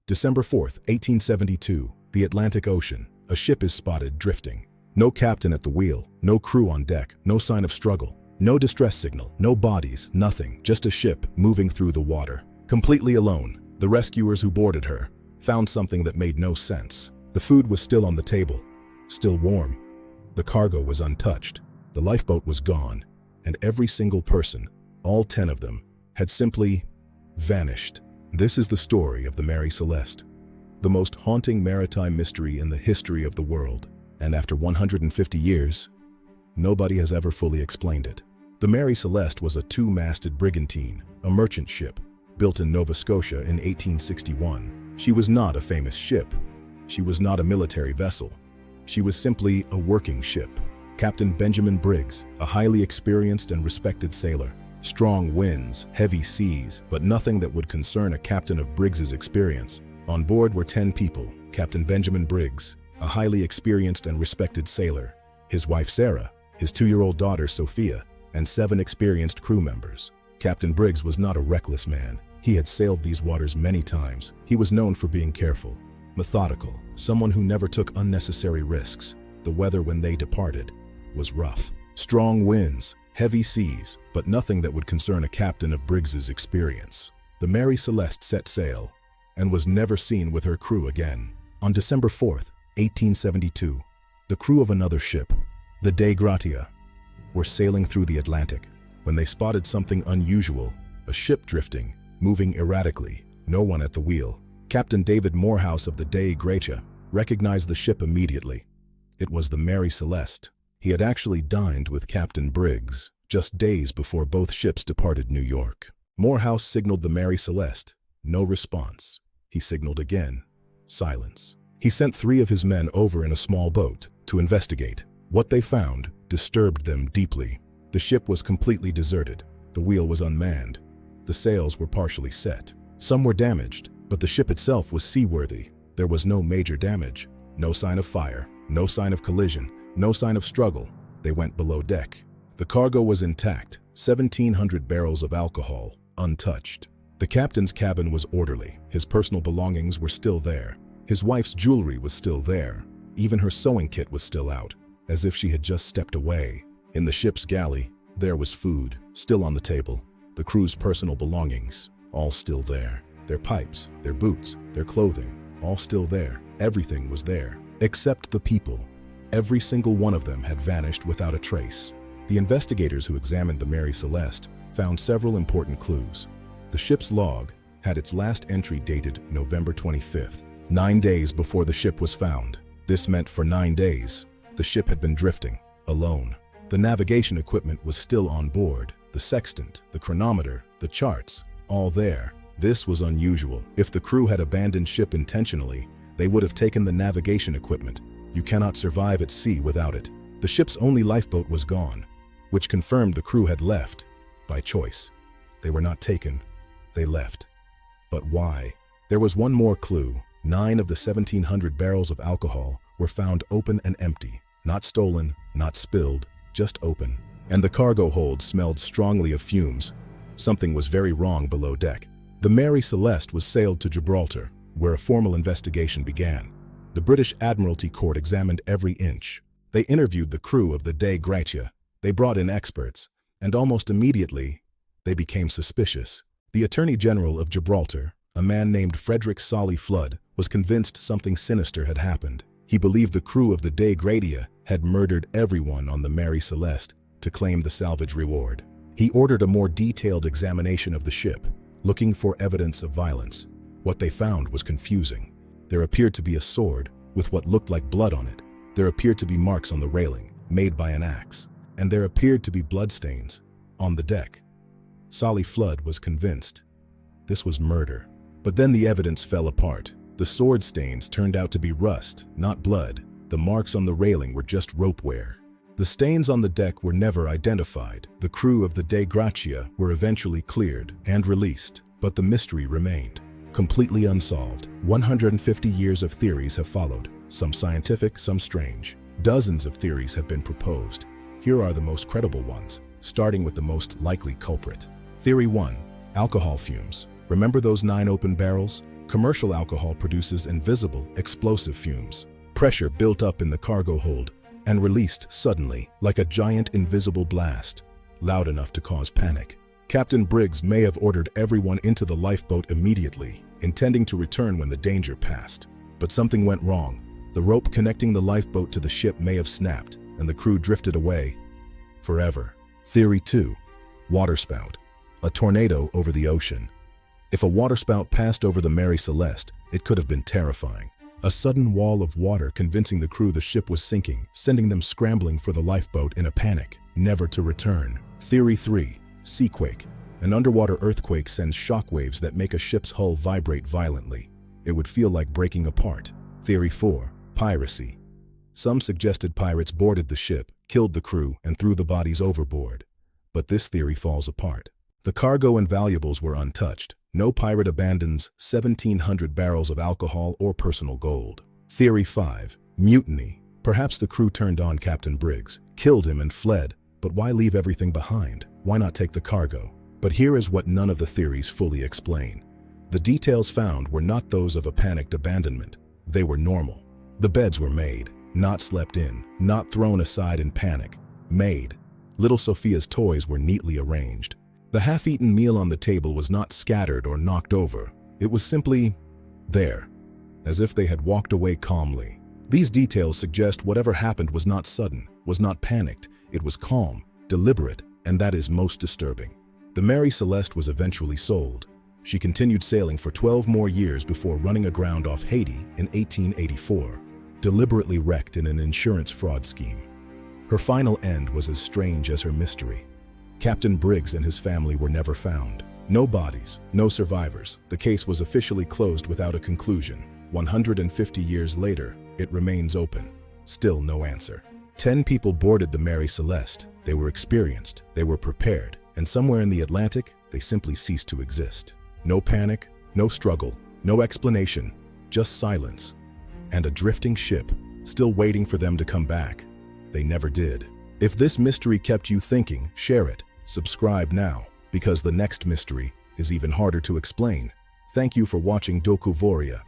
December 4th, 1872, the Atlantic Ocean. A ship is spotted drifting. No captain at the wheel, no crew on deck, no sign of struggle, no distress signal, no bodies, nothing, just a ship moving through the water. Completely alone, the rescuers who boarded her found something that made no sense. The food was still on the table, still warm. The cargo was untouched. The lifeboat was gone, and every single person, all 10 of them, had simply vanished. This is the story of the Mary Celeste, the most haunting maritime mystery in the history of the world. And after 150 years, nobody has ever fully explained it. The Mary Celeste was a two-masted brigantine, a merchant ship, built in Nova Scotia in 1861. She was not a famous ship. She was not a military vessel. She was simply a working ship. Captain Benjamin Briggs, a highly experienced and respected sailor. Strong winds, heavy seas, but nothing that would concern a captain of Briggs's experience. On board were 10 people. Captain Benjamin Briggs, a highly experienced and respected sailor, his wife Sarah, his 2-year-old daughter Sophia, and 7 experienced crew members. Captain Briggs was not a reckless man. He had sailed these waters many times. He was known for being careful, methodical, someone who never took unnecessary risks. The weather when they departed was rough. Strong winds, heavy seas, but nothing that would concern a captain of Briggs's experience. The Mary Celeste set sail and was never seen with her crew again. On December 4th, 1872, the crew of another ship, the Dei Gratia, were sailing through the Atlantic when they spotted something unusual, a ship drifting, moving erratically, no one at the wheel. Captain David Morehouse of the Dei Gratia recognized the ship immediately. It was the Mary Celeste. He had actually dined with Captain Briggs just days before both ships departed New York. Morehouse signaled the Mary Celeste. No response. He signaled again. Silence. He sent 3 of his men over in a small boat to investigate. What they found disturbed them deeply. The ship was completely deserted. The wheel was unmanned. The sails were partially set. Some were damaged, but the ship itself was seaworthy. There was no major damage, no sign of fire, no sign of collision, no sign of struggle. They went below deck. The cargo was intact, 1,700 barrels of alcohol, untouched. The captain's cabin was orderly. His personal belongings were still there. His wife's jewelry was still there. Even her sewing kit was still out, as if she had just stepped away. In the ship's galley, there was food, still on the table. The crew's personal belongings, all still there. Their pipes, their boots, their clothing, all still there. Everything was there, except the people. Every single one of them had vanished without a trace. The investigators who examined the Mary Celeste found several important clues. The ship's log had its last entry dated November 25th, 9 days before the ship was found. This meant for 9 days, the ship had been drifting, alone. The navigation equipment was still on board. The sextant, the chronometer, the charts, all there. This was unusual. If the crew had abandoned ship intentionally, they would have taken the navigation equipment. You cannot survive at sea without it. The ship's only lifeboat was gone, which confirmed the crew had left by choice. They were not taken. They left. But why? There was one more clue. 9 of the 1,700 barrels of alcohol were found open and empty. Not stolen, not spilled, just open. And the cargo hold smelled strongly of fumes. Something was very wrong below deck. The Mary Celeste was sailed to Gibraltar, where a formal investigation began. The British Admiralty Court examined every inch. They interviewed the crew of the Dei Gratia. They brought in experts, and almost immediately, they became suspicious. The Attorney General of Gibraltar, a man named Frederick Solly Flood, was convinced something sinister had happened. He believed the crew of the Dei Gratia had murdered everyone on the Mary Celeste to claim the salvage reward. He ordered a more detailed examination of the ship, looking for evidence of violence. What they found was confusing. There appeared to be a sword with what looked like blood on it. There appeared to be marks on the railing, made by an axe. And there appeared to be bloodstains on the deck. Solly Flood was convinced this was murder. But then the evidence fell apart. The sword stains turned out to be rust, not blood. The marks on the railing were just rope wear. The stains on the deck were never identified. The crew of the Dei Gratia were eventually cleared and released, but the mystery remained, completely unsolved. 150 years of theories have followed, some scientific, some strange. Dozens of theories have been proposed. Here are the most credible ones, starting with the most likely culprit. Theory 1. Alcohol fumes. Remember those 9 open barrels? Commercial alcohol produces invisible, explosive fumes. Pressure built up in the cargo hold and released suddenly like a giant invisible blast, loud enough to cause panic. Captain Briggs may have ordered everyone into the lifeboat immediately, intending to return when the danger passed. But something went wrong. The rope connecting the lifeboat to the ship may have snapped, and the crew drifted away forever. Theory 2. Waterspout. A tornado over the ocean. If a waterspout passed over the Mary Celeste, it could have been terrifying. A sudden wall of water convincing the crew the ship was sinking, sending them scrambling for the lifeboat in a panic, never to return. Theory 3. Seaquake. An underwater earthquake sends shockwaves that make a ship's hull vibrate violently. It would feel like breaking apart. Theory 4. Piracy. Some suggested pirates boarded the ship, killed the crew, and threw the bodies overboard. But this theory falls apart. The cargo and valuables were untouched. No pirate abandons 1,700 barrels of alcohol or personal gold. Theory 5. Mutiny. Perhaps the crew turned on Captain Briggs, killed him and fled, but why leave everything behind? Why not take the cargo? But here is what none of the theories fully explain. The details found were not those of a panicked abandonment. They were normal. The beds were made, not slept in, not thrown aside in panic. Made. Little Sophia's toys were neatly arranged. The half-eaten meal on the table was not scattered or knocked over. It was simply there, as if they had walked away calmly. These details suggest whatever happened was not sudden, was not panicked. It was calm, deliberate, and that is most disturbing. The Mary Celeste was eventually sold. She continued sailing for 12 more years before running aground off Haiti in 1884, deliberately wrecked in an insurance fraud scheme. Her final end was as strange as her mystery. Captain Briggs and his family were never found. No bodies, no survivors. The case was officially closed without a conclusion. 150 years later, it remains open. Still no answer. 10 people boarded the Mary Celeste. They were experienced, they were prepared, and somewhere in the Atlantic, they simply ceased to exist. No panic, no struggle, no explanation, just silence. And a drifting ship, still waiting for them to come back. They never did. If this mystery kept you thinking, share it. Subscribe now, because the next mystery is even harder to explain. Thank you for watching Dokuvoria.